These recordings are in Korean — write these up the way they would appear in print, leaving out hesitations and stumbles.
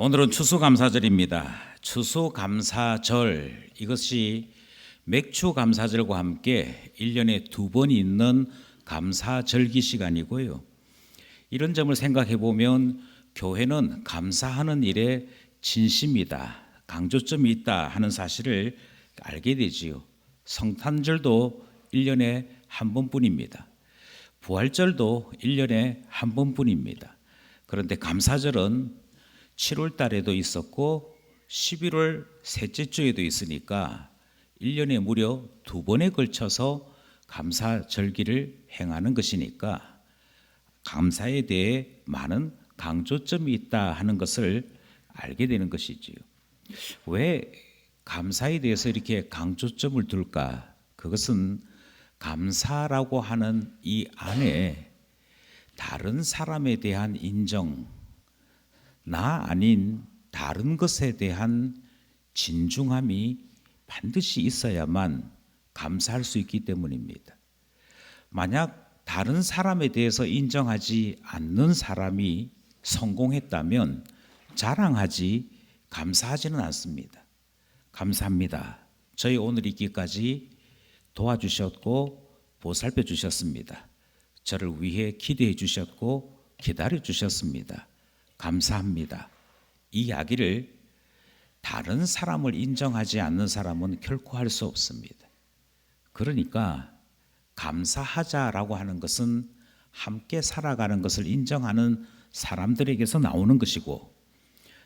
오늘은 추수감사절입니다. 추수감사절, 이것이 맥추감사절과 함께 1년에 2번 있는 감사절기 시간이고요. 이런 점을 생각해 보면 교회는 감사하는 일에 진심이다, 강조점이 있다 하는 사실을 알게 되지요. 성탄절도 1년에 한 번뿐입니다. 부활절도 1년에 한 번뿐입니다. 그런데 감사절은 7월 달에도 있었고 11월 셋째 주에도 있으니까 1년에 무려 2번에 걸쳐서 감사절기를 행하는 것이니까 감사에 대해 많은 강조점이 있다 하는 것을 알게 되는 것이지요. 왜 감사에 대해서 이렇게 강조점을 둘까? 그것은 감사라고 하는 이 안에 다른 사람에 대한 인정, 나 아닌 다른 것에 대한 진중함이 반드시 있어야만 감사할 수 있기 때문입니다. 만약 다른 사람에 대해서 인정하지 않는 사람이 성공했다면 자랑하지, 감사하지는 않습니다. 감사합니다. 저희 오늘 있기까지 도와주셨고 보살펴 주셨습니다. 저를 위해 기대해 주셨고 기다려 주셨습니다. 감사합니다. 이 이야기를 다른 사람을 인정하지 않는 사람은 결코 할 수 없습니다. 그러니까 감사하자라고 하는 것은 함께 살아가는 것을 인정하는 사람들에게서 나오는 것이고,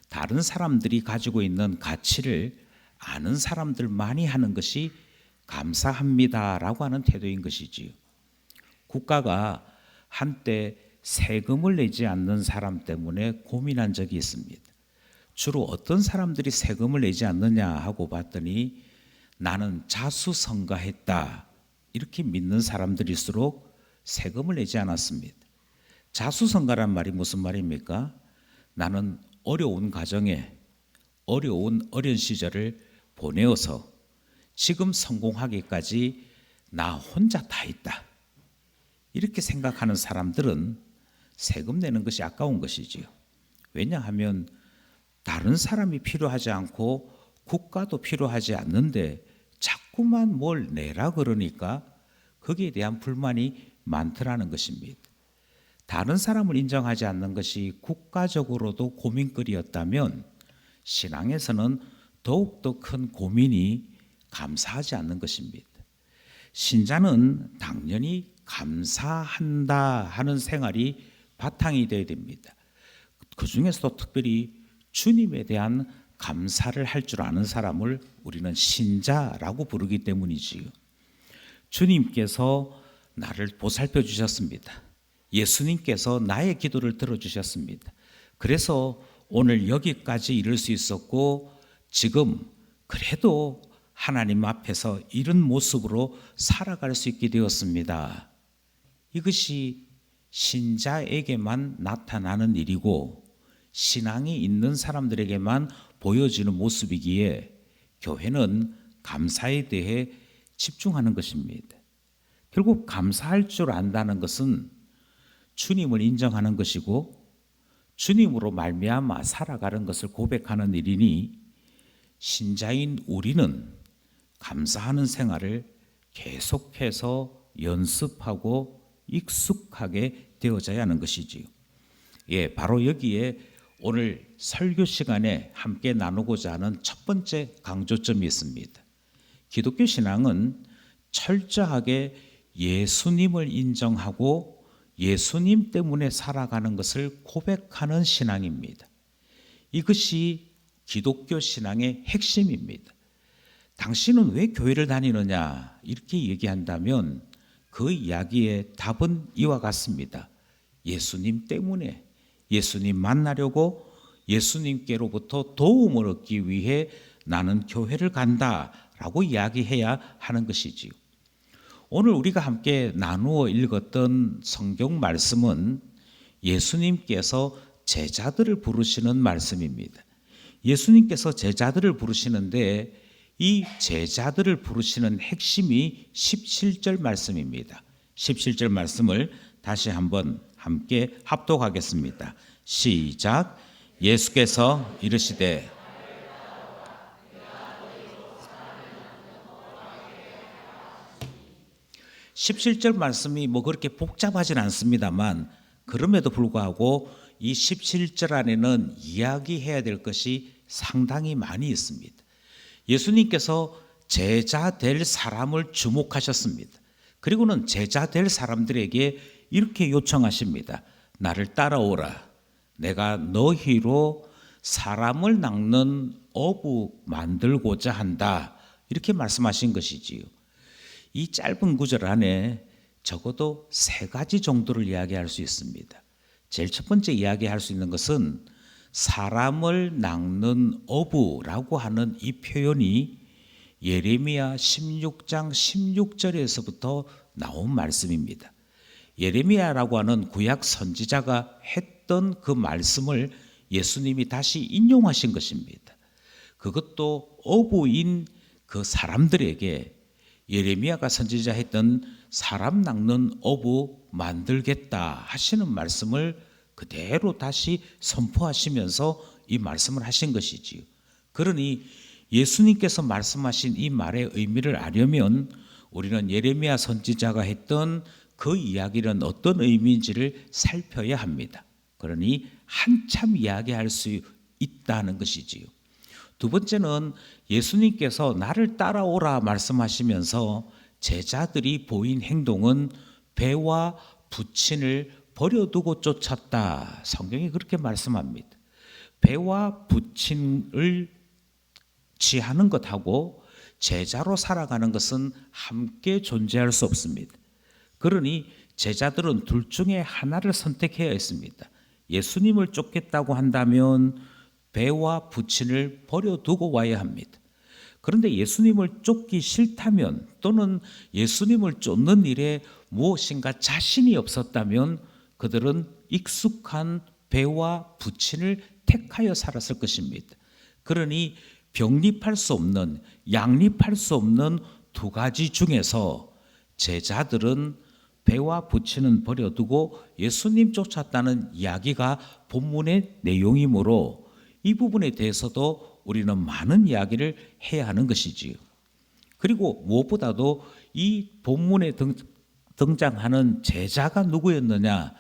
다른 사람들이 가지고 있는 가치를 아는 사람들만이 하는 것이 감사합니다라고 하는 태도인 것이지요. 국가가 한때 세금을 내지 않는 사람 때문에 고민한 적이 있습니다. 주로 어떤 사람들이 세금을 내지 않느냐 하고 봤더니 나는 자수성가했다 이렇게 믿는 사람들일수록 세금을 내지 않았습니다. 자수성가란 말이 무슨 말입니까? 나는 어려운 가정에 어려운 어린 시절을 보내어서 지금 성공하기까지 나 혼자 다 했다, 이렇게 생각하는 사람들은 세금 내는 것이 아까운 것이지요. 왜냐하면 다른 사람이 필요하지 않고 국가도 필요하지 않는데 자꾸만 뭘 내라 그러니까 거기에 대한 불만이 많더라는 것입니다. 다른 사람을 인정하지 않는 것이 국가적으로도 고민거리였다면 신앙에서는 더욱더 큰 고민이 감사하지 않는 것입니다. 신자는 당연히 감사한다 하는 생활이 바탕이 되어야 됩니다. 그 중에서도 특별히 주님에 대한 감사를 할 줄 아는 사람을 우리는 신자라고 부르기 때문이지요. 주님께서 나를 보살펴 주셨습니다. 예수님께서 나의 기도를 들어주셨습니다. 그래서 오늘 여기까지 이룰 수 있었고, 지금 그래도 하나님 앞에서 이런 모습으로 살아갈 수 있게 되었습니다. 이것이 신자에게만 나타나는 일이고 신앙이 있는 사람들에게만 보여지는 모습이기에 교회는 감사에 대해 집중하는 것입니다. 결국 감사할 줄 안다는 것은 주님을 인정하는 것이고 주님으로 말미암아 살아가는 것을 고백하는 일이니, 신자인 우리는 감사하는 생활을 계속해서 연습하고 익숙하게 되어져야 하는 것이지요. 바로 여기에 오늘 설교 시간에 함께 나누고자 하는 첫 번째 강조점이 있습니다. 기독교 신앙은 철저하게 예수님을 인정하고 예수님 때문에 살아가는 것을 고백하는 신앙입니다. 이것이 기독교 신앙의 핵심입니다. 당신은 왜 교회를 다니느냐 이렇게 얘기한다면 그 이야기의 답은 이와 같습니다. 예수님 때문에, 예수님 만나려고, 예수님께로부터 도움을 얻기 위해 나는 교회를 간다라고 이야기해야 하는 것이지요. 오늘 우리가 함께 나누어 읽었던 성경 말씀은 예수님께서 제자들을 부르시는 말씀입니다. 예수님께서 제자들을 부르시는데 이 제자들을 부르시는 핵심이 17절 말씀입니다. 17절 말씀을 다시 한번 함께 합독하겠습니다. 시작. 예수께서 이르시되 17절 말씀이 뭐 그렇게 복잡하진 않습니다만 그럼에도 불구하고 이 17절 안에는 이야기해야 될 것이 상당히 많이 있습니다. 예수님께서 제자 될 사람을 주목하셨습니다. 그리고는 제자 될 사람들에게 이렇게 요청하십니다. 나를 따라오라. 내가 너희로 사람을 낚는 어부 만들고자 한다. 이렇게 말씀하신 것이지요. 이 짧은 구절 안에 적어도 세 가지 정도를 이야기할 수 있습니다. 제일 첫 번째 이야기할 수 있는 것은 사람을 낚는 어부라고 하는 이 표현이 예레미야 16장 16절에서부터 나온 말씀입니다. 예레미야라고 하는 구약 선지자가 했던 그 말씀을 예수님이 다시 인용하신 것입니다. 그것도 어부인 그 사람들에게 예레미야가 선지자 했던 사람 낚는 어부 만들겠다 하시는 말씀을 그대로 다시 선포하시면서 이 말씀을 하신 것이지요. 그러니 예수님께서 말씀하신 이 말의 의미를 알려면 우리는 예레미야 선지자가 했던 그 이야기는 어떤 의미인지를 살펴야 합니다. 그러니 한참 이야기할 수 있다는 것이지요. 두 번째는 예수님께서 나를 따라오라 말씀하시면서 제자들이 보인 행동은 배와 부친을 버려두고 쫓았다. 성경이 그렇게 말씀합니다. 배와 부친을 취하는 것하고 제자로 살아가는 것은 함께 존재할 수 없습니다. 그러니 제자들은 둘 중에 하나를 선택해야 했습니다. 예수님을 쫓겠다고 한다면 배와 부친을 버려두고 와야 합니다. 그런데 예수님을 쫓기 싫다면 또는 예수님을 쫓는 일에 무엇인가 자신이 없었다면 그들은 익숙한 배와 부친을 택하여 살았을 것입니다. 그러니 병립할 수 없는, 양립할 수 없는 두 가지 중에서 제자들은 배와 부친은 버려두고 예수님 쫓았다는 이야기가 본문의 내용이므로 이 부분에 대해서도 우리는 많은 이야기를 해야 하는 것이지요. 그리고 무엇보다도 이 본문에 등장하는 제자가 누구였느냐?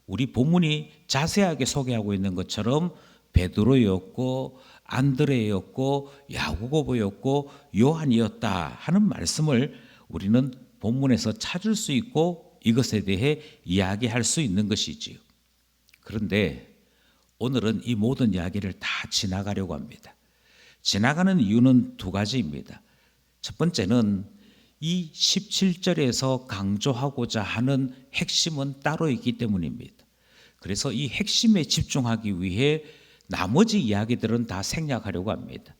우리 본문이 자세하게 소개하고 있는 것처럼 베드로였고 안드레였고 야고보였고 요한이었다 하는 말씀을 우리는 본문에서 찾을 수 있고 이것에 대해 이야기할 수 있는 것이지요. 그런데 오늘은 이 모든 이야기를 다 지나가려고 합니다. 지나가는 이유는 두 가지입니다. 첫 번째는 이 17절에서 강조하고자 하는 핵심은 따로 있기 때문입니다. 그래서 이 핵심에 집중하기 위해 나머지 이야기들은 다 생략하려고 합니다.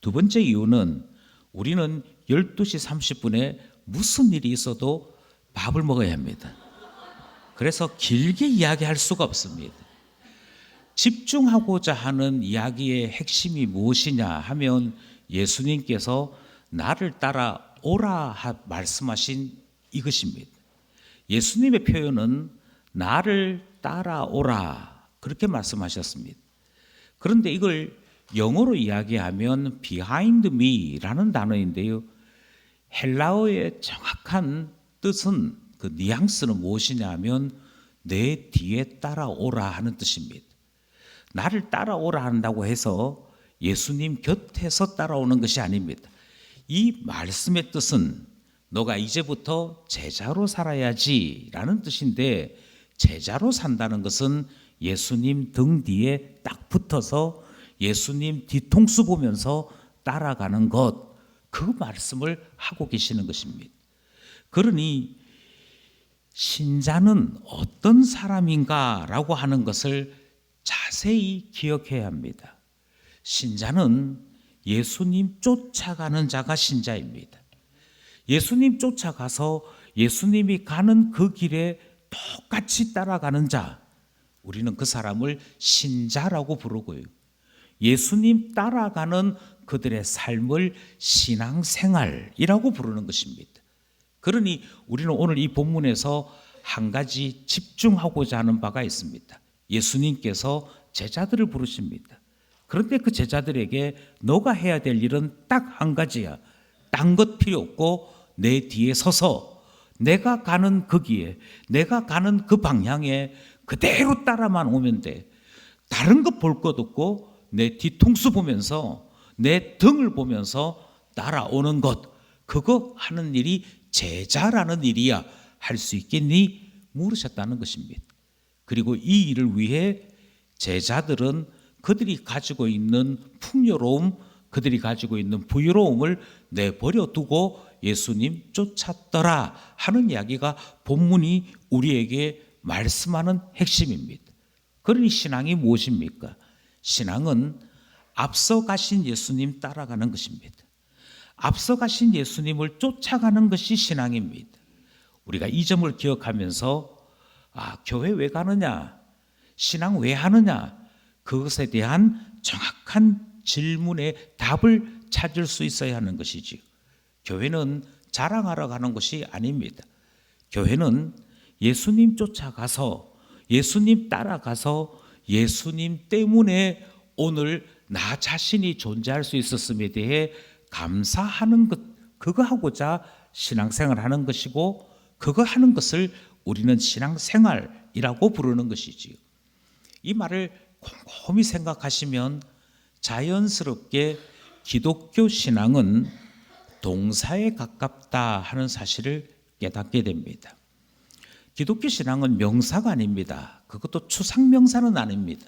두 번째 이유는 우리는 12시 30분에 무슨 일이 있어도 밥을 먹어야 합니다. 그래서 길게 이야기할 수가 없습니다. 집중하고자 하는 이야기의 핵심이 무엇이냐 하면 예수님께서 나를 따라오라 말씀하신 이것입니다. 예수님의 표현은 나를 따라오라 그렇게 말씀하셨습니다. 그런데 이걸 영어로 이야기하면 behind me라는 단어인데요. 헬라어의 정확한 뜻은 그 뉘앙스는 무엇이냐 하면 내 뒤에 따라오라 하는 뜻입니다. 나를 따라오라 한다고 해서 예수님 곁에서 따라오는 것이 아닙니다. 이 말씀의 뜻은 너가 이제부터 제자로 살아야지 라는 뜻인데 제자로 산다는 것은 예수님 등 뒤에 딱 붙어서 예수님 뒤통수 보면서 따라가는 것, 그 말씀을 하고 계시는 것입니다. 그러니 신자는 어떤 사람인가라고 하는 것을 자세히 기억해야 합니다. 신자는 예수님 쫓아가는 자가 신자입니다. 예수님 쫓아가서 예수님이 가는 그 길에 똑같이 따라가는 자, 우리는 그 사람을 신자라고 부르고요. 예수님 따라가는 그들의 삶을 신앙생활이라고 부르는 것입니다. 그러니 우리는 오늘 이 본문에서 한 가지 집중하고자 하는 바가 있습니다. 예수님께서 제자들을 부르십니다. 그런데 그 제자들에게 너가 해야 될 일은 딱 한 가지야. 딴 것 필요 없고 내 뒤에 서서 내가 가는 거기에, 내가 가는 그 방향에 그대로 따라만 오면 돼. 다른 것 볼 것 없고 내 뒤통수 보면서, 내 등을 보면서 따라오는 것, 그거 하는 일이 제자라는 일이야. 할 수 있겠니? 물으셨다는 것입니다. 그리고 이 일을 위해 제자들은 그들이 가지고 있는 풍요로움, 그들이 가지고 있는 부유로움을 내버려 두고 예수님 쫓았더라 하는 이야기가 본문이 우리에게 말씀하는 핵심입니다. 그러니 신앙이 무엇입니까? 신앙은 앞서 가신 예수님 따라가는 것입니다. 앞서 가신 예수님을 쫓아가는 것이 신앙입니다. 우리가 이 점을 기억하면서 교회 왜 가느냐? 신앙 왜 하느냐? 그것에 대한 정확한 질문의 답을 찾을 수 있어야 하는 것이지요. 교회는 자랑하러 가는 것이 아닙니다. 교회는 예수님 쫓아가서, 예수님 따라가서 예수님 때문에 오늘 나 자신이 존재할 수 있었음에 대해 감사하는 것, 그거 하고자 신앙생활 하는 것이고, 그거 하는 것을 우리는 신앙생활이라고 부르는 것이지요. 이 말을 곰곰이 생각하시면 자연스럽게 기독교 신앙은 동사에 가깝다 하는 사실을 깨닫게 됩니다. 기독교 신앙은 명사가 아닙니다. 그것도 추상명사는 아닙니다.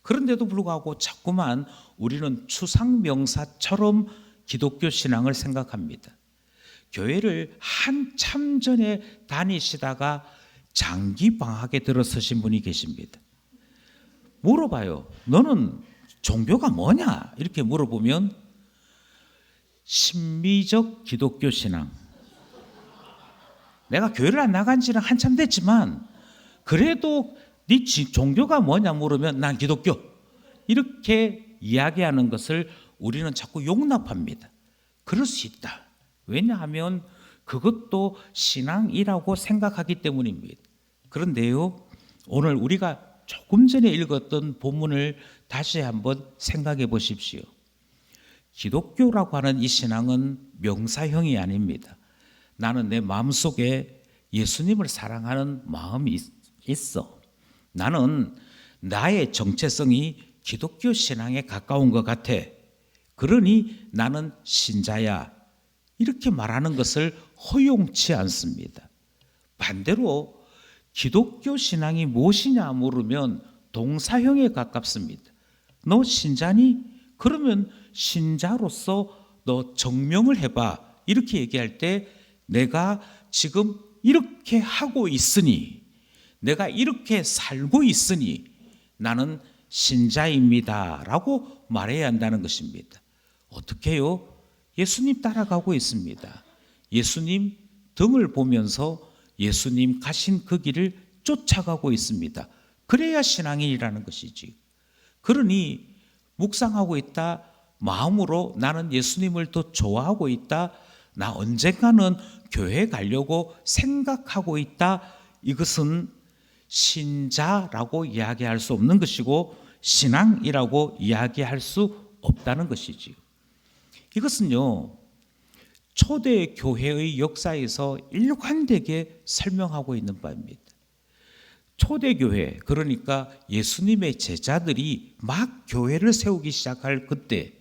그런데도 불구하고 자꾸만 우리는 추상명사처럼 기독교 신앙을 생각합니다. 교회를 한참 전에 다니시다가 장기 방학에 들어서신 분이 계십니다. 물어봐요. 너는 종교가 뭐냐? 이렇게 물어보면 신비적 기독교 신앙. 내가 교회를 안 나간 지는 한참 됐지만 그래도 네 종교가 뭐냐 물으면 난 기독교. 이렇게 이야기하는 것을 우리는 자꾸 용납합니다. 그럴 수 있다. 왜냐하면 그것도 신앙이라고 생각하기 때문입니다. 그런데요, 오늘 우리가 조금 전에 읽었던 본문을 다시 한번 생각해 보십시오. 기독교라고 하는 이 신앙은 명사형이 아닙니다. 나는 내 마음속에 예수님을 사랑하는 마음이 있어. 나는 나의 정체성이 기독교 신앙에 가까운 것 같아. 그러니 나는 신자야. 이렇게 말하는 것을 허용치 않습니다. 반대로 기독교 신앙이 무엇이냐 물으면 동사형에 가깝습니다. 너 신자니? 그러면 신자로서 너 증명을 해봐. 이렇게 얘기할 때 내가 지금 이렇게 하고 있으니, 내가 이렇게 살고 있으니 나는 신자입니다 라고 말해야 한다는 것입니다. 어떻게 해요? 예수님 따라가고 있습니다. 예수님 등을 보면서 예수님 가신 그 길을 쫓아가고 있습니다. 그래야 신앙인이라는 것이지. 그러니 묵상하고 있다, 마음으로 나는 예수님을 더 좋아하고 있다, 나 언젠가는 교회 가려고 생각하고 있다, 이것은 신자라고 이야기할 수 없는 것이고 신앙이라고 이야기할 수 없다는 것이지요. 이것은요, 초대 교회의 역사에서 일관되게 설명하고 있는 바입니다. 초대 교회, 그러니까 예수님의 제자들이 막 교회를 세우기 시작할 그때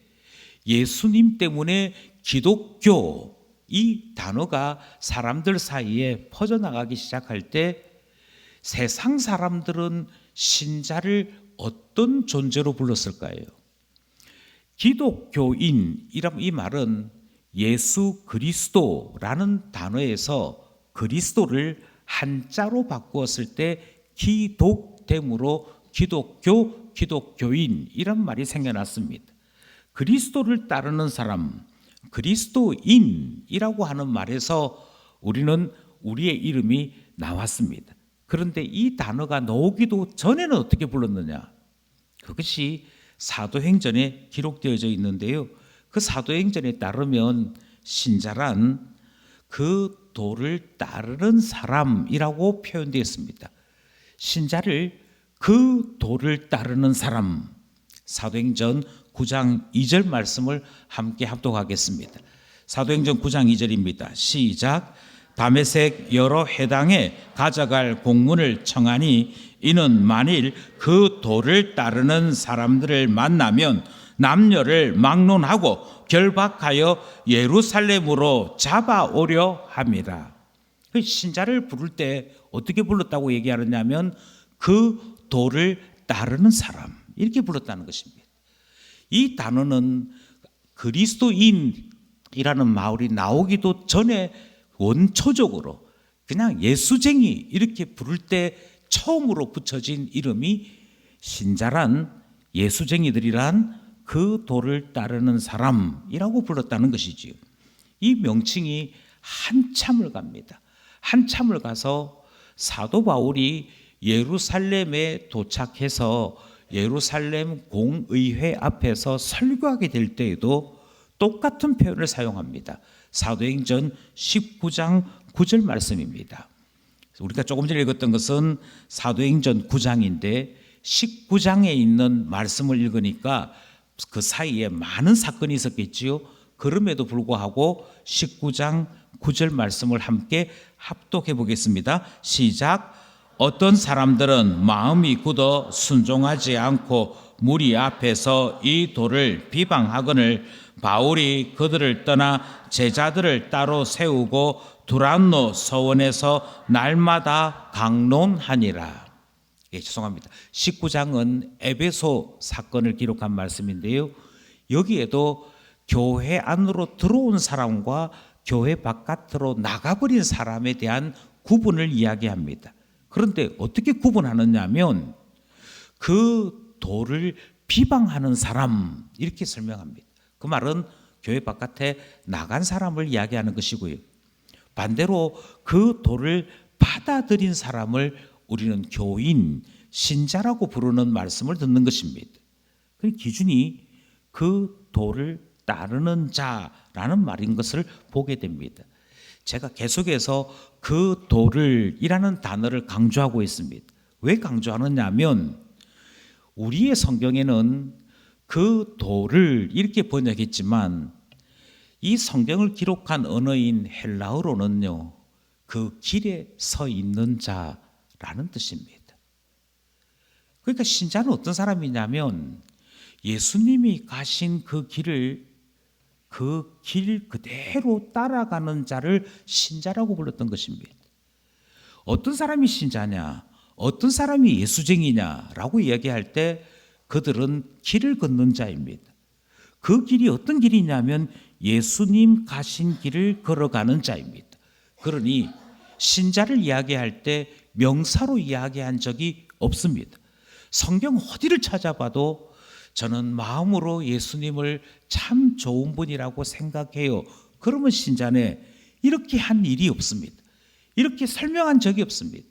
예수님 때문에 기독교 이 단어가 사람들 사이에 퍼져나가기 시작할 때 세상 사람들은 신자를 어떤 존재로 불렀을까요? 기독교인 이 말은 예수 그리스도라는 단어에서 그리스도를 한자로 바꾸었을 때 기독됨으로 기독교, 기독교인 이런 말이 생겨났습니다. 그리스도를 따르는 사람, 그리스도인이라고 하는 말에서 우리의 이름이 나왔습니다. 그런데 이 단어가 나오기도 전에는 어떻게 불렀느냐? 그것이 사도행전에 기록되어져 있는데요. 그 사도행전에 따르면 신자란 그 도를 따르는 사람이라고 표현되어 있습니다. 신자를 그 도를 따르는 사람. 사도행전 9장 2절 말씀을 함께 합독하겠습니다. 사도행전 9장 2절입니다. 시작. 다메섹 여러 회당에 가져갈 공문을 청하니 이는 만일 그 도를 따르는 사람들을 만나면 남녀를 막론하고 결박하여 예루살렘으로 잡아오려 합니다. 신자를 부를 때 어떻게 불렀다고 얘기하느냐면 그 도를 따르는 사람, 이렇게 불렀다는 것입니다. 이 단어는 그리스도인이라는 말이 나오기도 전에 원초적으로 그냥 예수쟁이 이렇게 부를 때 처음으로 붙여진 이름이 신자란, 예수쟁이들이란 그 도를 따르는 사람이라고 불렀다는 것이지요. 이 명칭이 한참을 갑니다. 한참을 가서 사도 바울이 예루살렘에 도착해서 예루살렘 공의회 앞에서 설교하게 될 때에도 똑같은 표현을 사용합니다. 사도행전 19장 9절 말씀입니다. 우리가 조금 전에 읽었던 것은 사도행전 9장인데 19장에 있는 말씀을 읽으니까 그 사이에 많은 사건이 있었겠지요. 그럼에도 불구하고 19장 9절 말씀을 함께 합독해 보겠습니다. 시작. 어떤 사람들은 마음이 굳어 순종하지 않고 무리 앞에서 이 도를 비방하거늘 바울이 그들을 떠나 제자들을 따로 세우고 두란노 서원에서 날마다 강론하니라. 죄송합니다. 19장은 에베소 사건을 기록한 말씀인데요. 여기에도 교회 안으로 들어온 사람과 교회 바깥으로 나가버린 사람에 대한 구분을 이야기합니다. 그런데 어떻게 구분하느냐 하면 그 도를 비방하는 사람, 이렇게 설명합니다. 그 말은 교회 바깥에 나간 사람을 이야기하는 것이고요. 반대로 그 도를 받아들인 사람을 우리는 교인, 신자라고 부르는 말씀을 듣는 것입니다. 그 기준이 그 도를 따르는 자라는 말인 것을 보게 됩니다. 제가 계속해서 그 도를 이라는 단어를 강조하고 있습니다. 왜 강조하느냐 하면 우리의 성경에는 그 도를 이렇게 번역했지만 이 성경을 기록한 언어인 헬라어로는요, 그 길에 서 있는 자라는 뜻입니다. 그러니까 신자는 어떤 사람이냐면 예수님이 가신 그 길을, 그 길 그대로 따라가는 자를 신자라고 불렀던 것입니다. 어떤 사람이 신자냐, 어떤 사람이 예수쟁이냐라고 이야기할 때 그들은 길을 걷는 자입니다. 그 길이 어떤 길이냐면 예수님 가신 길을 걸어가는 자입니다. 그러니 신자를 이야기할 때 명사로 이야기한 적이 없습니다. 성경 어디를 찾아봐도 저는 마음으로 예수님을 참 좋은 분이라고 생각해요. 그러면 신자네, 이렇게 한 일이 없습니다. 이렇게 설명한 적이 없습니다.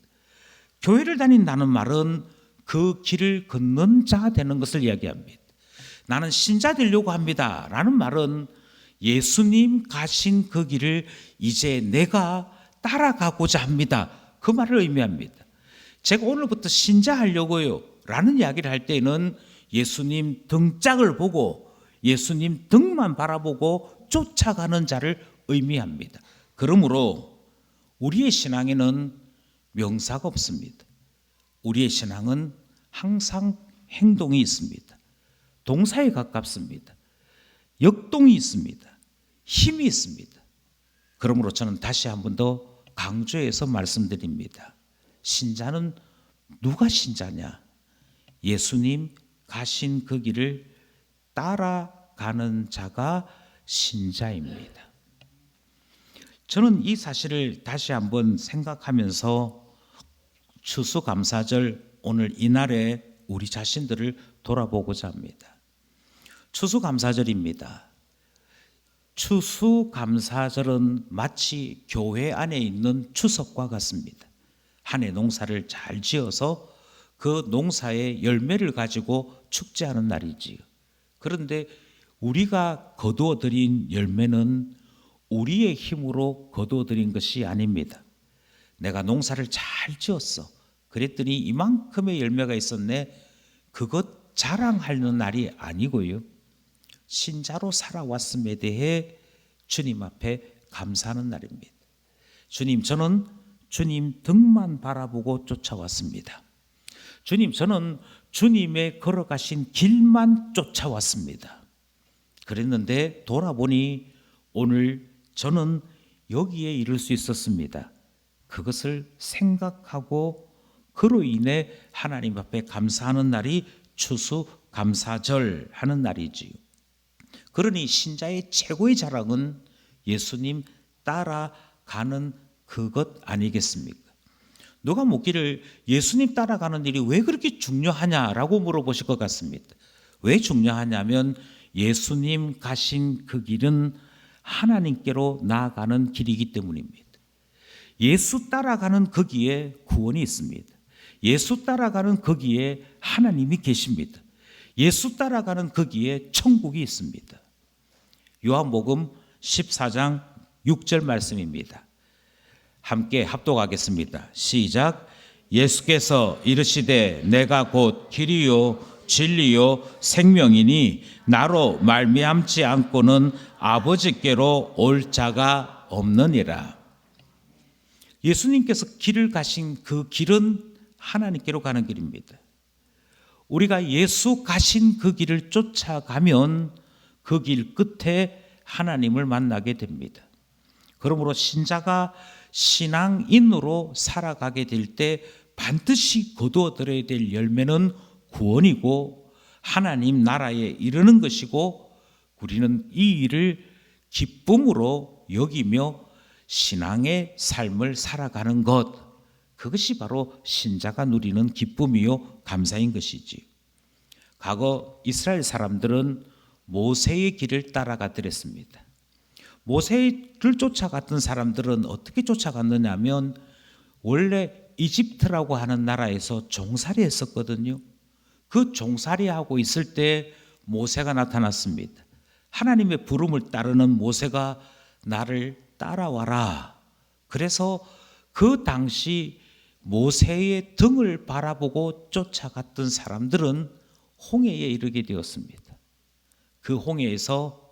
교회를 다닌다는 말은 그 길을 걷는 자 되는 것을 이야기합니다. 나는 신자 되려고 합니다 라는 말은 예수님 가신 그 길을 이제 내가 따라가고자 합니다, 그 말을 의미합니다. 제가 오늘부터 신자 하려고요 라는 이야기를 할 때는 예수님 등짝을 보고 예수님 등만 바라보고 쫓아가는 자를 의미합니다. 그러므로 우리의 신앙에는 명사가 없습니다. 우리의 신앙은 항상 행동이 있습니다. 동사에 가깝습니다. 역동이 있습니다. 힘이 있습니다. 그러므로 저는 다시 한 번 더 강조해서 말씀드립니다. 신자는 누가 신자냐? 예수님 가신 그 길을 따라가는 자가 신자입니다. 저는 이 사실을 다시 한번 생각하면서 추수감사절 오늘 이날에 우리 자신들을 돌아보고자 합니다. 추수감사절입니다. 추수감사절은 마치 교회 안에 있는 추석과 같습니다. 한 해 농사를 잘 지어서 그 농사의 열매를 가지고 축제하는 날이지요. 그런데 우리가 거두어들인 열매는 우리의 힘으로 거두어들인 것이 아닙니다. 내가 농사를 잘 지었어, 그랬더니 이만큼의 열매가 있었네. 그것 자랑하는 날이 아니고요. 신자로 살아왔음에 대해 주님 앞에 감사하는 날입니다. 주님, 저는 주님 등만 바라보고 쫓아왔습니다. 주님, 저는 주님의 걸어가신 길만 쫓아왔습니다. 그랬는데 돌아보니 오늘 저는 여기에 이를 수 있었습니다. 그것을 생각하고 그로 인해 하나님 앞에 감사하는 날이 추수감사절 하는 날이지요. 그러니 신자의 최고의 자랑은 예수님 따라가는 그것 아니겠습니까? 누가 묻기를 예수님 따라가는 일이 왜 그렇게 중요하냐라고 물어보실 것 같습니다. 왜 중요하냐면 예수님 가신 그 길은 하나님께로 나아가는 길이기 때문입니다. 예수 따라가는 거기에 구원이 있습니다. 예수 따라가는 거기에 하나님이 계십니다. 예수 따라가는 거기에 천국이 있습니다. 요한복음 14장 6절 말씀입니다. 함께 합독하겠습니다. 시작. 예수께서 이르시되 내가 곧 길이요 진리요 생명이니 나로 말미암지 않고는 아버지께로 올 자가 없느니라. 예수님께서 길을 가신 그 길은 하나님께로 가는 길입니다. 우리가 예수 가신 그 길을 쫓아가면 그 길 끝에 하나님을 만나게 됩니다. 그러므로 신자가 신앙인으로 살아가게 될 때 반드시 거두어들여야 될 열매는 구원이고 하나님 나라에 이르는 것이고, 우리는 이 일을 기쁨으로 여기며 신앙의 삶을 살아가는 것, 그것이 바로 신자가 누리는 기쁨이요 감사인 것이지. 과거 이스라엘 사람들은 모세의 길을 따라가더랬습니다. 모세를 쫓아갔던 사람들은 어떻게 쫓아갔느냐 하면 원래 이집트라고 하는 나라에서 종살이 했었거든요. 그 종살이하고 있을 때 모세가 나타났습니다. 하나님의 부름을 따르는 모세가 나를 따라와라. 그래서 그 당시 모세의 등을 바라보고 쫓아갔던 사람들은 홍해에 이르게 되었습니다. 그 홍해에서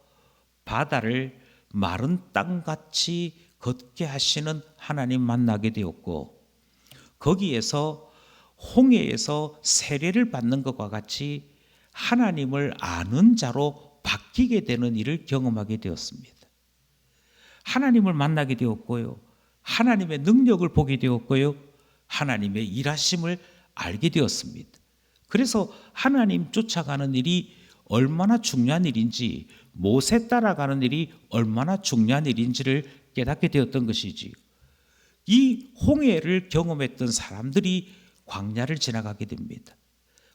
바다를 마른 땅같이 걷게 하시는 하나님 만나게 되었고, 거기에서 홍해에서 세례를 받는 것과 같이 하나님을 아는 자로 바뀌게 되는 일을 경험하게 되었습니다. 하나님을 만나게 되었고요, 하나님의 능력을 보게 되었고요, 하나님의 일하심을 알게 되었습니다. 그래서 하나님 쫓아가는 일이 얼마나 중요한 일인지, 모세 따라가는 일이 얼마나 중요한 일인지를 깨닫게 되었던 것이지요. 이 홍해를 경험했던 사람들이 광야를 지나가게 됩니다.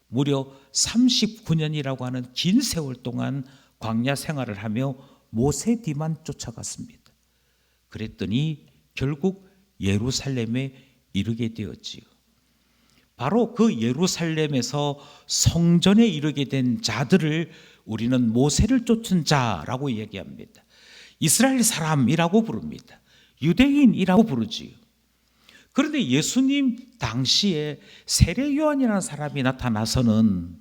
무려 39년이라고 하는 긴 세월 동안 광야 생활을 하며 모세 뒤만 쫓아갔습니다. 그랬더니 결국 예루살렘에 이르게 되었지요. 바로 그 예루살렘에서 성전에 이르게 된 자들을 우리는 모세를 쫓은 자라고 얘기합니다. 이스라엘 사람이라고 부릅니다. 유대인이라고 부르지요. 그런데 예수님 당시에 세례 요한이라는 사람이 나타나서는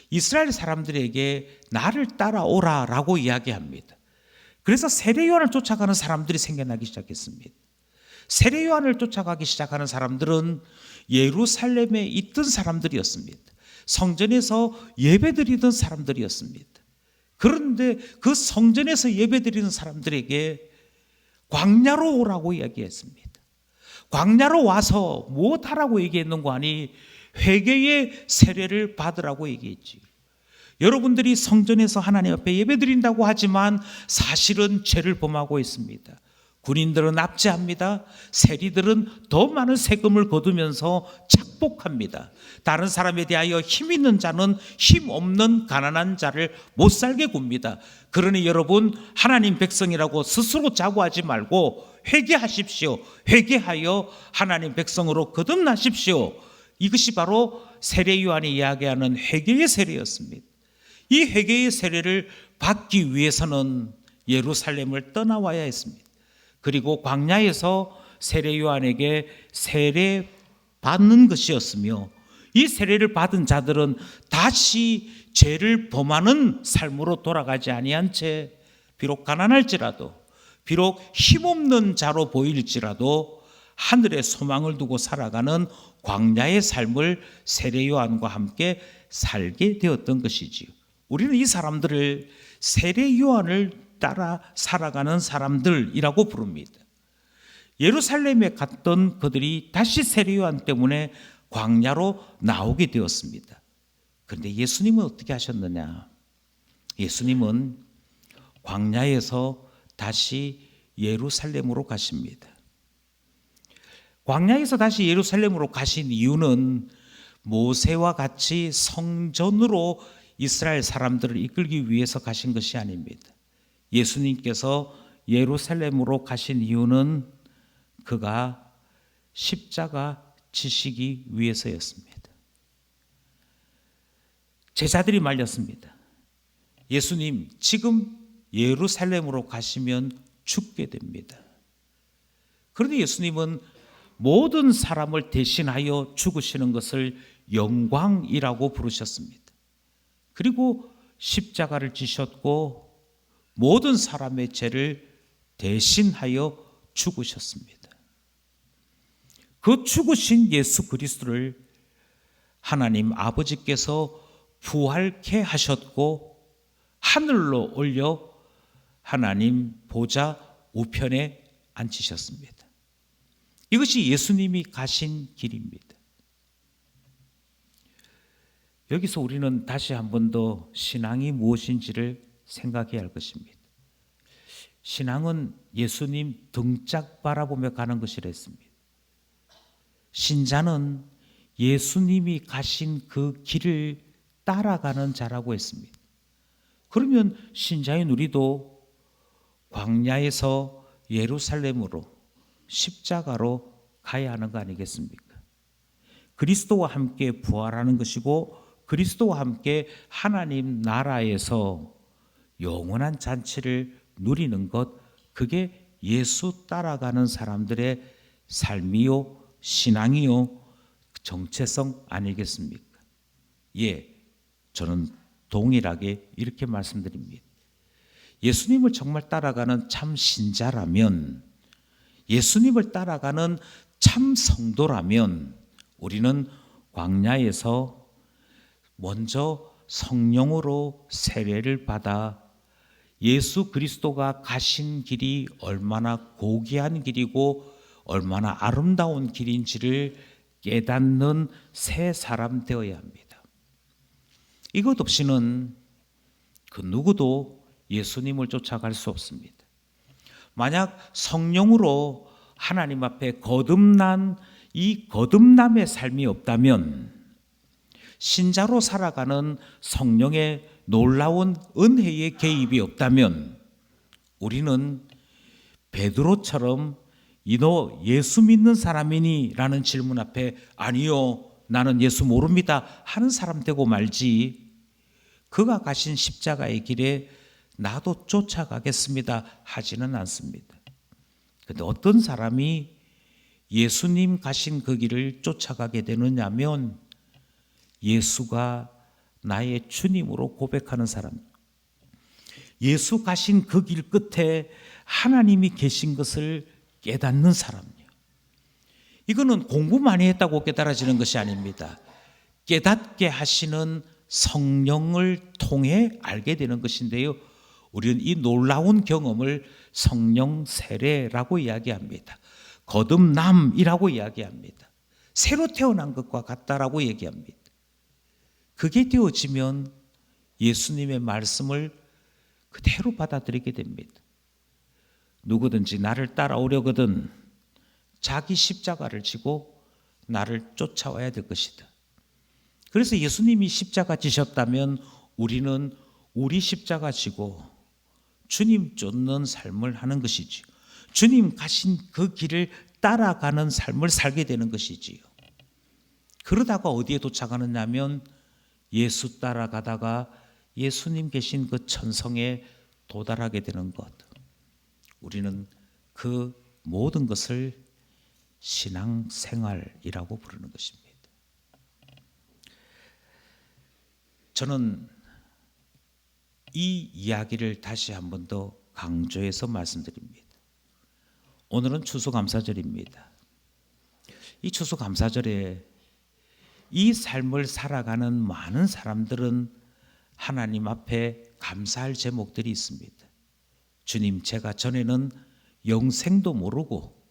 이스라엘 사람들에게 나를 따라오라라고 이야기합니다. 그래서 세례 요한을 쫓아가는 사람들이 생겨나기 시작했습니다. 세례 요한을 쫓아가기 시작하는 사람들은 예루살렘에 있던 사람들이었습니다. 성전에서 예배드리던 사람들이었습니다. 그런데 그 성전에서 예배드리는 사람들에게 광야로 오라고 이야기했습니다. 광야로 와서 무엇하라고 얘기했는가 하니 회개의 세례를 받으라고 얘기했지. 여러분들이 성전에서 하나님 앞에 예배드린다고 하지만 사실은 죄를 범하고 있습니다. 군인들은 납치합니다. 세리들은 더 많은 세금을 거두면서 착복합니다. 다른 사람에 대하여 힘 있는 자는 힘 없는 가난한 자를 못 살게 굽니다. 그러니 여러분, 하나님 백성이라고 스스로 자부하지 말고 회개하십시오. 회개하여 하나님 백성으로 거듭나십시오. 이것이 바로 세례 요한이 이야기하는 회개의 세례였습니다. 이 회개의 세례를 받기 위해서는 예루살렘을 떠나와야 했습니다. 그리고 광야에서 세례 요한에게 세례 받는 것이었으며 이 세례를 받은 자들은 다시 죄를 범하는 삶으로 돌아가지 아니한 채 비록 가난할지라도 비록 힘없는 자로 보일지라도 하늘의 소망을 두고 살아가는 광야의 삶을 세례 요한과 함께 살게 되었던 것이지요. 우리는 이 사람들을 세례 요한을 따라 살아가는 사람들이라고 부릅니다. 예루살렘에 갔던 그들이 다시 세례 요한 때문에 광야로 나오게 되었습니다. 그런데 예수님은 어떻게 하셨느냐? 예수님은 광야에서 다시 예루살렘으로 가십니다. 광야에서 다시 예루살렘으로 가신 이유는 모세와 같이 성전으로 이스라엘 사람들을 이끌기 위해서 가신 것이 아닙니다. 예수님께서 예루살렘으로 가신 이유는 그가 십자가 지시기 위해서였습니다. 제자들이 말렸습니다. 예수님, 지금 예루살렘으로 가시면 죽게 됩니다. 그런데 예수님은 모든 사람을 대신하여 죽으시는 것을 영광이라고 부르셨습니다. 그리고 십자가를 지셨고 모든 사람의 죄를 대신하여 죽으셨습니다. 그 죽으신 예수 그리스도를 하나님 아버지께서 부활케 하셨고 하늘로 올려 하나님 보좌 우편에 앉히셨습니다. 이것이 예수님이 가신 길입니다. 여기서 우리는 다시 한 번 더 신앙이 무엇인지를 생각해야 할 것입니다. 신앙은 예수님 등짝 바라보며 가는 것이라 했습니다. 신자는 예수님이 가신 그 길을 따라가는 자라고 했습니다. 그러면 신자인 우리도 광야에서 예루살렘으로 십자가로 가야 하는 거 아니겠습니까? 그리스도와 함께 부활하는 것이고 그리스도와 함께 하나님 나라에서 영원한 잔치를 누리는 것, 그게 예수 따라가는 사람들의 삶이요 신앙이요 정체성 아니겠습니까? 예, 저는 동일하게 이렇게 말씀드립니다. 예수님을 정말 따라가는 참 신자라면, 예수님을 따라가는 참 성도라면 우리는 광야에서 먼저 성령으로 세례를 받아 예수 그리스도가 가신 길이 얼마나 고귀한 길이고 얼마나 아름다운 길인지를 깨닫는 새 사람 되어야 합니다. 이것 없이는 그 누구도 예수님을 쫓아갈 수 없습니다. 만약 성령으로 하나님 앞에 거듭난 이 거듭남의 삶이 없다면, 신자로 살아가는 성령의 놀라운 은혜의 개입이 없다면 우리는 베드로처럼 너 예수 믿는 사람이니? 라는 질문 앞에 아니요, 나는 예수 모릅니다 하는 사람 되고 말지, 그가 가신 십자가의 길에 나도 쫓아가겠습니다 하지는 않습니다. 그런데 어떤 사람이 예수님 가신 그 길을 쫓아가게 되느냐면 예수가 나의 주님으로 고백하는 사람, 예수 가신 그 길 끝에 하나님이 계신 것을 깨닫는 사람이요. 이거는 공부 많이 했다고 깨달아지는 것이 아닙니다. 깨닫게 하시는 성령을 통해 알게 되는 것인데요, 우리는 이 놀라운 경험을 성령 세례라고 이야기합니다. 거듭남이라고 이야기합니다. 새로 태어난 것과 같다라고 얘기합니다. 그게 되어지면 예수님의 말씀을 그대로 받아들이게 됩니다. 누구든지 나를 따라오려거든 자기 십자가를 지고 나를 쫓아와야 될 것이다. 그래서 예수님이 십자가 지셨다면 우리는 우리 십자가 지고 주님 쫓는 삶을 하는 것이지요. 주님 가신 그 길을 따라가는 삶을 살게 되는 것이지요. 그러다가 어디에 도착하느냐면 예수 따라가다가 예수님 계신 그 천성에 도달하게 되는 것. 우리는 그 모든 것을 신앙생활이라고 부르는 것입니다. 저는 이 이야기를 다시 한 번 더 강조해서 말씀드립니다. 오늘은 추수감사절입니다. 이 추수감사절에 이 삶을 살아가는 많은 사람들은 하나님 앞에 감사할 제목들이 있습니다. 주님, 제가 전에는 영생도 모르고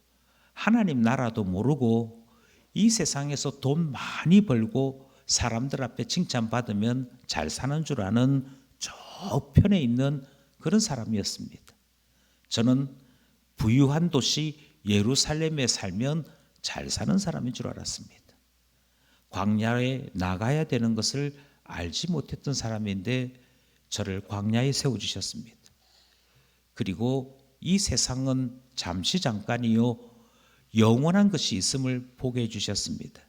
하나님 나라도 모르고 이 세상에서 돈 많이 벌고 사람들 앞에 칭찬받으면 잘 사는 줄 아는 저편에 있는 그런 사람이었습니다. 저는 부유한 도시 예루살렘에 살면 잘 사는 사람인 줄 알았습니다. 광야에 나가야 되는 것을 알지 못했던 사람인데 저를 광야에 세워주셨습니다. 그리고 이 세상은 잠시 잠깐이요 영원한 것이 있음을 보게 해주셨습니다.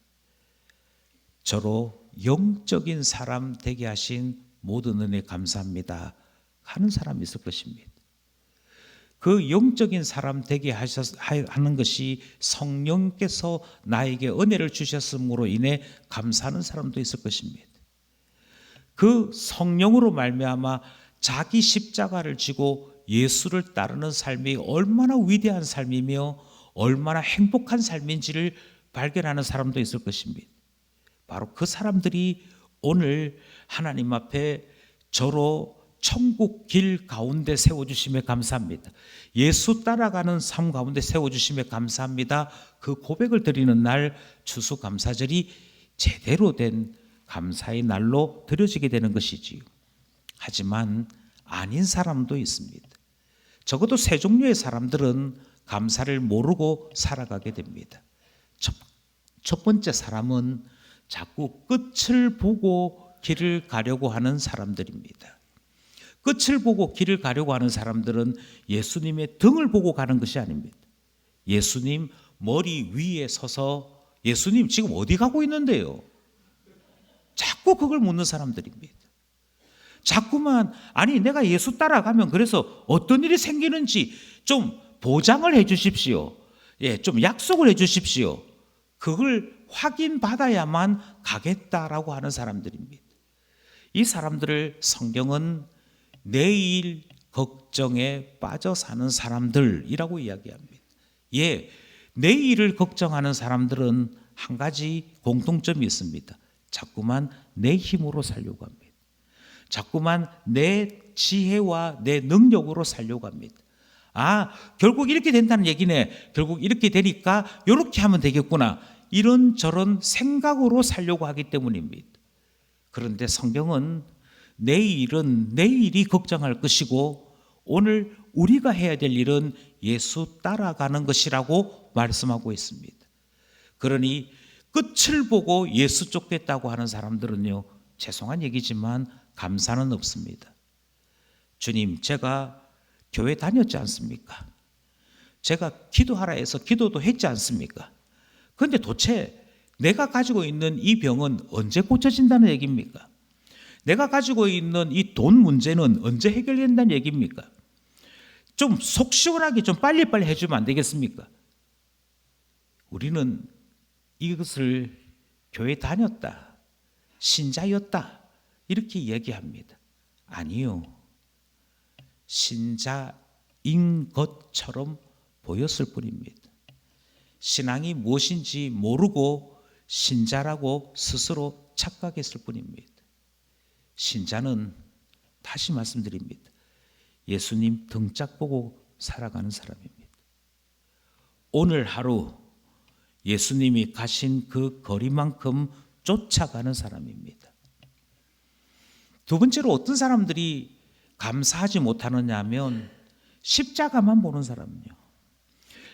저로 영적인 사람 되게 하신 모든 은혜 감사합니다 하는 사람이 있을 것입니다. 그 영적인 사람 되게 하는 것이 성령께서 나에게 은혜를 주셨음으로 인해 감사하는 사람도 있을 것입니다. 그 성령으로 말미암아 자기 십자가를 지고 예수를 따르는 삶이 얼마나 위대한 삶이며 얼마나 행복한 삶인지를 발견하는 사람도 있을 것입니다. 바로 그 사람들이 오늘 하나님 앞에 저로 천국 길 가운데 세워주심에 감사합니다. 예수 따라가는 삶 가운데 세워주심에 감사합니다. 그 고백을 드리는 날 추수감사절이 제대로 된 감사의 날로 드려지게 되는 것이지요. 하지만 아닌 사람도 있습니다. 적어도 세 종류의 사람들은 감사를 모르고 살아가게 됩니다. 첫 번째 사람은 자꾸 끝을 보고 길을 가려고 하는 사람들입니다. 끝을 보고 길을 가려고 하는 사람들은 예수님의 등을 보고 가는 것이 아닙니다. 예수님 머리 위에 서서 예수님 지금 어디 가고 있는데요? 자꾸 그걸 묻는 사람들입니다. 자꾸만 아니 내가 예수 따라가면 그래서 어떤 일이 생기는지 좀 보장을 해 주십시오. 좀 약속을 해 주십시오. 그걸 확인받아야만 가겠다라고 하는 사람들입니다. 이 사람들을 성경은 내일 걱정에 빠져 사는 사람들이라고 이야기합니다. 내일을 걱정하는 사람들은 한 가지 공통점이 있습니다. 자꾸만 내 힘으로 살려고 합니다. 자꾸만 내 지혜와 내 능력으로 살려고 합니다. 결국 이렇게 된다는 얘기네. 결국 이렇게 되니까 이렇게 하면 되겠구나. 이런저런 생각으로 살려고 하기 때문입니다. 그런데 성경은 내일은 내일이 걱정할 것이고 오늘 우리가 해야 될 일은 예수 따라가는 것이라고 말씀하고 있습니다. 그러니 끝을 보고 예수 쫓겠다고 하는 사람들은요, 죄송한 얘기지만 감사는 없습니다. 주님, 제가 교회 다녔지 않습니까? 제가 기도하라 해서 기도도 했지 않습니까? 그런데 도대체 내가 가지고 있는 이 병은 언제 고쳐진다는 얘기입니까? 내가 가지고 있는 이 돈 문제는 언제 해결된다는 얘기입니까? 좀 속 시원하게 좀 빨리빨리 해주면 안 되겠습니까? 우리는 이것을 교회 다녔다, 신자였다 이렇게 얘기합니다. 아니요. 신자인 것처럼 보였을 뿐입니다. 신앙이 무엇인지 모르고 신자라고 스스로 착각했을 뿐입니다. 신자는 다시 말씀드립니다. 예수님 등짝 보고 살아가는 사람입니다. 오늘 하루 예수님이 가신 그 거리만큼 쫓아가는 사람입니다. 두 번째로 어떤 사람들이 감사하지 못하느냐 하면 십자가만 보는 사람이요.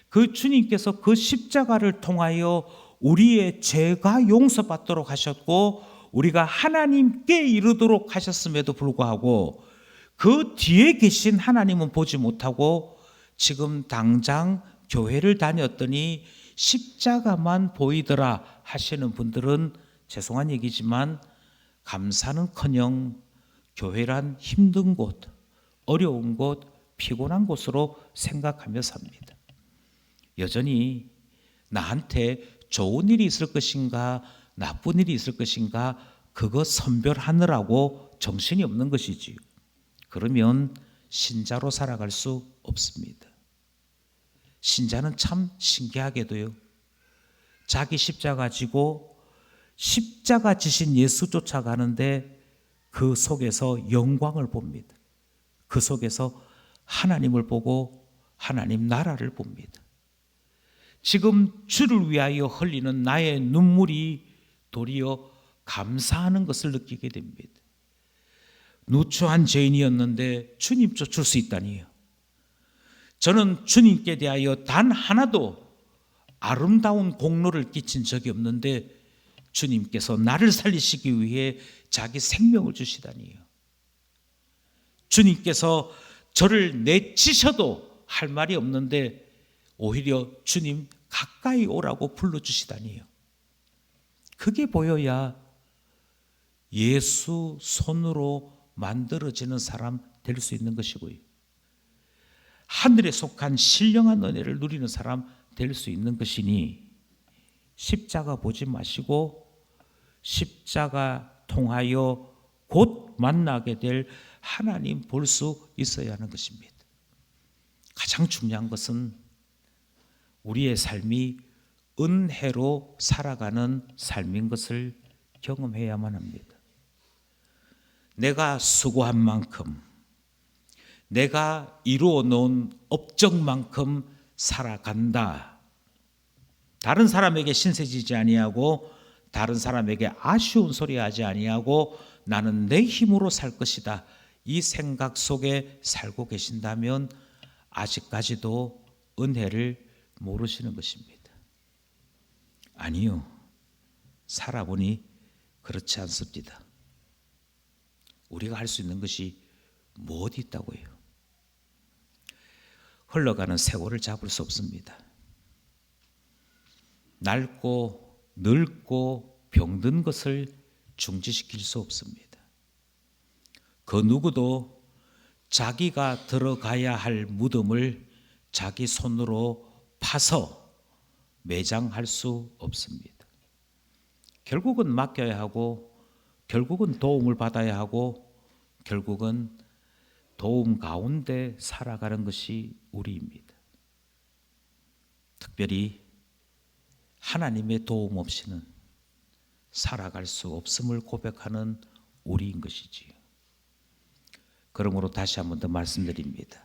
그 주님께서 그 십자가를 통하여 우리의 죄가 용서받도록 하셨고 우리가 하나님께 이르도록 하셨음에도 불구하고 그 뒤에 계신 하나님은 보지 못하고 지금 당장 교회를 다녔더니 십자가만 보이더라 하시는 분들은 죄송한 얘기지만 감사는커녕 교회란 힘든 곳, 어려운 곳, 피곤한 곳으로 생각하며 삽니다. 여전히 나한테 좋은 일이 있을 것인가 나쁜 일이 있을 것인가 그거 선별하느라고 정신이 없는 것이지요. 그러면 신자로 살아갈 수 없습니다. 신자는 참 신기하게도요, 자기 십자가 지고 십자가 지신 예수 쫓아가는데 그 속에서 영광을 봅니다. 그 속에서 하나님을 보고 하나님 나라를 봅니다. 지금 주를 위하여 흘리는 나의 눈물이 도리어 감사하는 것을 느끼게 됩니다. 누추한 죄인이었는데 주님 쫓을 수 있다니요. 저는 주님께 대하여 단 하나도 아름다운 공로를 끼친 적이 없는데 주님께서 나를 살리시기 위해 자기 생명을 주시다니요. 주님께서 저를 내치셔도 할 말이 없는데 오히려 주님 가까이 오라고 불러주시다니요. 그게 보여야 예수 손으로 만들어지는 사람 될 수 있는 것이고요. 하늘에 속한 신령한 은혜를 누리는 사람 될 수 있는 것이니 십자가 보지 마시고 십자가 통하여 곧 만나게 될 하나님 볼 수 있어야 하는 것입니다. 가장 중요한 것은 우리의 삶이 은혜로 살아가는 삶인 것을 경험해야만 합니다. 내가 수고한 만큼, 내가 이루어 놓은 업적만큼 살아간다. 다른 사람에게 신세지지 아니하고 다른 사람에게 아쉬운 소리 하지 아니하고 나는 내 힘으로 살 것이다. 이 생각 속에 살고 계신다면 아직까지도 은혜를 모르시는 것입니다. 아니요. 살아보니 그렇지 않습니다. 우리가 할 수 있는 것이 무엇이 있다고요? 흘러가는 세월을 잡을 수 없습니다. 낡고 늙고 병든 것을 중지시킬 수 없습니다. 그 누구도 자기가 들어가야 할 무덤을 자기 손으로 파서 매장할 수 없습니다. 결국은 맡겨야 하고 결국은 도움을 받아야 하고 결국은 도움 가운데 살아가는 것이 우리입니다. 특별히 하나님의 도움 없이는 살아갈 수 없음을 고백하는 우리인 것이지요. 그러므로 다시 한 번 더 말씀드립니다.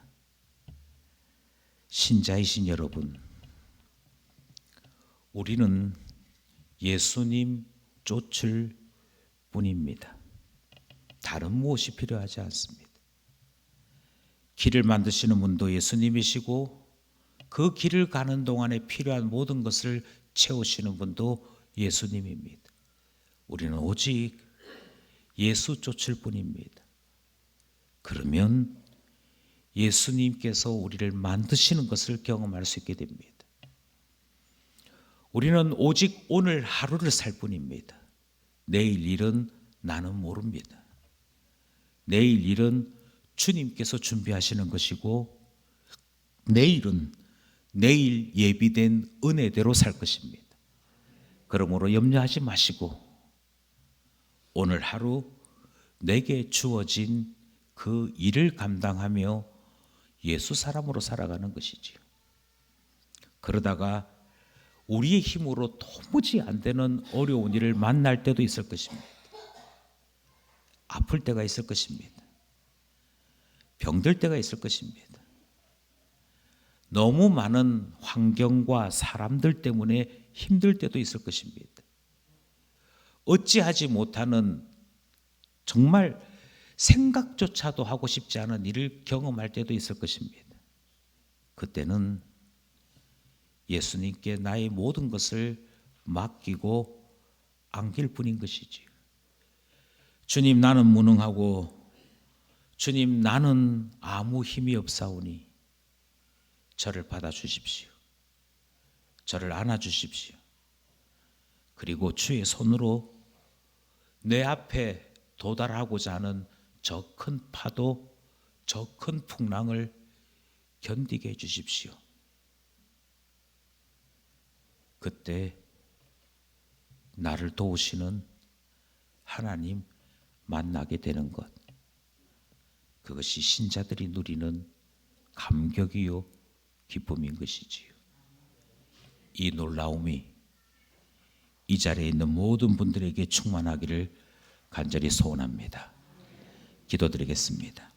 신자이신 여러분, 우리는 예수님 쫓을 뿐입니다. 다른 무엇이 필요하지 않습니다. 길을 만드시는 분도 예수님이시고 그 길을 가는 동안에 필요한 모든 것을 채우시는 분도 예수님입니다. 우리는 오직 예수 쫓을 뿐입니다. 그러면 예수님께서 우리를 만드시는 것을 경험할 수 있게 됩니다. 우리는 오직 오늘 하루를 살 뿐입니다. 내일 일은 나는 모릅니다. 내일 일은 주님께서 준비하시는 것이고 내일은 내일 예비된 은혜대로 살 것입니다. 그러므로 염려하지 마시고 오늘 하루 내게 주어진 그 일을 감당하며 예수 사람으로 살아가는 것이지요. 그러다가 우리의 힘으로 도무지 안 되는 어려운 일을 만날 때도 있을 것입니다. 아플 때가 있을 것입니다. 병들 때가 있을 것입니다. 너무 많은 환경과 사람들 때문에 힘들 때도 있을 것입니다. 어찌하지 못하는 정말 생각조차도 하고 싶지 않은 일을 경험할 때도 있을 것입니다. 그때는 예수님께 나의 모든 것을 맡기고 안길 뿐인 것이지요. 주님, 나는 무능하고 주님, 나는 아무 힘이 없사오니 저를 받아주십시오. 저를 안아주십시오. 그리고 주의 손으로 내 앞에 도달하고자 하는 저 큰 파도, 저 큰 풍랑을 견디게 해주십시오. 그때 나를 도우시는 하나님 만나게 되는 것, 그것이 신자들이 누리는 감격이요 기쁨인 것이지요. 이 놀라움이 이 자리에 있는 모든 분들에게 충만하기를 간절히 소원합니다. 기도드리겠습니다.